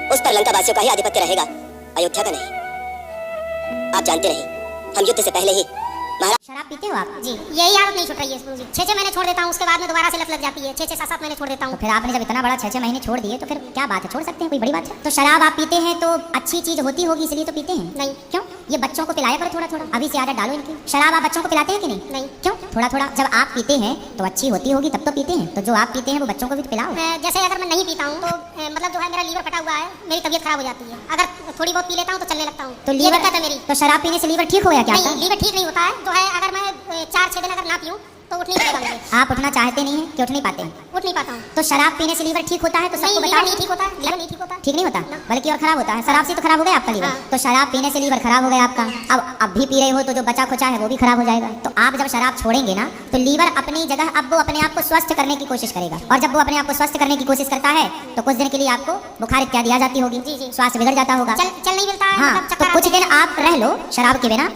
उस पर लंका वासियों का ही आधिपत्य रहेगा, अयोध्या का नहीं। आप जानते नहीं, हम युद्ध से पहले ही शराब पीते हो आप? जी, यही आदत नहीं छूट रही है। 6-6 महीने छोड़ देता हूँ, उसके बाद में दोबारा से लत लग जाती है। 6-6 7-7 महीने छोड़ देता हूँ। तो फिर आपने जब इतना बड़ा 6-6 महीने छोड़ दिए तो फिर क्या बात है, छोड़ सकते हैं, कोई बड़ी बात है? तो शराब आप पीते हैं तो अच्छी चीज होती होगी इसलिए तो पीते हैं? नहीं। क्यों? ये बच्चों को पिलाया करो थोड़ा थोड़ा, अभी से आदत डालो इनकी। शराब आप बच्चों को पिलाते हैं कि नहीं? नहीं। क्यों? थोड़ा थोड़ा जब आप पीते हैं तो अच्छी होती होगी तब तो पीते हैं, तो जो आप पीते हैं वो बच्चों को भी पिलाओ। जैसे अगर मैं नहीं पीता हूँ तो मतलब जो है मेरा लीवर फटा हुआ है, मेरी तबीयत खराब हो जाती है। अगर थोड़ी बहुत पी लेता हूँ तो चलने लगता हूँ। तो लीवर है मेरी। तो शराब पीने से लीवर ठीक हो गया क्या? नहीं, लीवर ठीक नहीं होता है। जो है अगर मैं 4-6 दिन अगर ना पीऊं तो उठ नहीं पड़ेगा मुझे। आप उठना चाहते नहीं हैं कि उठ नहीं पाते हैं? उठ नहीं पाता हूँ। तो शराब पीने से लीवर ठीक होता है? तो सबको बताओ। नहीं ठीक होता है, लीवर नहीं ठीक होता। ठीक नहीं होता, बल्कि और खराब होता है। शराब से तो खराब हो गया आपका लीवर। तो शराब पीने से लीवर खराब हो गया आपका। अब भी पी रहे हो तो जो बचा खुचा है वो भी खराब हो जाएगा। तो आप जब शराब छोड़ेंगे ना तो लीवर अपनी जगह अब वो अपने आप को स्वस्थ करने की कोशिश करेगा, और जब वो अपने आप को स्वस्थ करने की कोशिश करता है तो कुछ दिन के लिए आपको बुखार इत्यादि आ जाती होगी, स्वास्थ्य बिगड़ जाता होगा, चल नहीं मिलता है। हाँ, तो कुछ दिन आप रह लो शराब के बिना,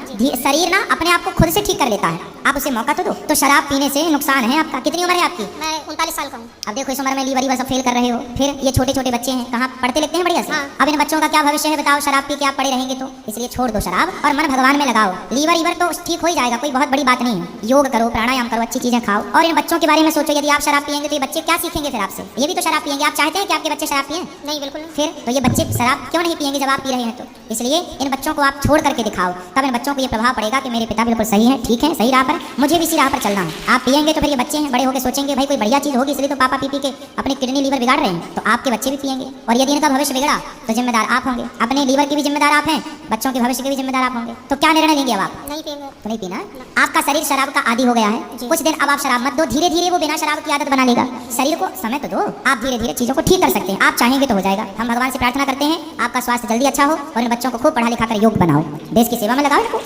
शरीर ना अपने आप को खुद से ठीक कर लेता है। आप उसे मौका तो दो। तो शराब पीने से नुकसान है आपका। कितनी उम्र है आपकी? मैं 39 साल का हूँ। अब देखो इस उम्र में लीवर सब फेल कर रहे हो, फिर ये छोटे छोटे बच्चे हैं, कहाँ पढ़ते लिखते हैं बढ़िया से? अब इन बच्चों का क्या भविष्य है बताओ? शराब पी के आप पड़े रहेंगे तो इसलिए छोड़ दो शराब और मन भगवान में लगाओ। लीवर तो ठीक हो ही जाएगा, कोई बहुत बड़ी बात नहीं है। योग करो, प्राणायाम करो, अच्छी चीजें खाओ, और इन बच्चों के बारे में सोचो। यदि आप शराब पियेंगे तो ये बच्चे क्या सीखेंगे फिर आपसे? ये भी तो शराब पियेंगे। आप चाहते हैं कि आपके बच्चे शराब पिए? नहीं, बिल्कुल। फिर तो ये बच्चे शराब क्यों नहीं पियेंगे जब आप पी रहे हैं? तो इसलिए इन बच्चों को आप छोड़ करके दिखाओ, तब इन बच्चों को ये प्रभाव पड़ेगा कि मेरे पिता बिल्कुल सही है, ठीक है, सही राह पर, मुझे भी इसी राह पर चलना है। आप पियेंगे तो फिर ये बच्चे हैं, बड़े होकर सोचेंगे भाई कोई बढ़िया चीज होगी इसलिए तो पापा पी के अपने किडनी लीवर बिगाड़ रहे हैं, तो आपके बच्चे भी पियेंगे। और यदि इनका भविष्य बिगड़ा तो जिम्मेदार आप होंगे। अपने लीवर की भी जिम्मेदार आप हैं, बच्चों के भविष्य के भी जिम्मेदार आप होंगे। तो क्या निर्णय लेंगे अब आप? नहीं पिएंगे। तो नहीं पीना। आपका शरीर शराब का आदी हो गया है, कुछ दिन अब आप शराब मत दो, धीरे धीरे वो बिना शराब की आदत बना लेगा। शरीर को समय तो दो, आप धीरे धीरे चीजों को ठीक कर सकते हैं। आप चाहेंगे तो हो जाएगा। हम भगवान से प्रार्थना करते हैं आपका स्वास्थ्य जल्दी अच्छा हो और इन बच्चों को खूब पढ़ा लिखा कर योग्य बनाओ, देश की सेवा में लगाओ इनको।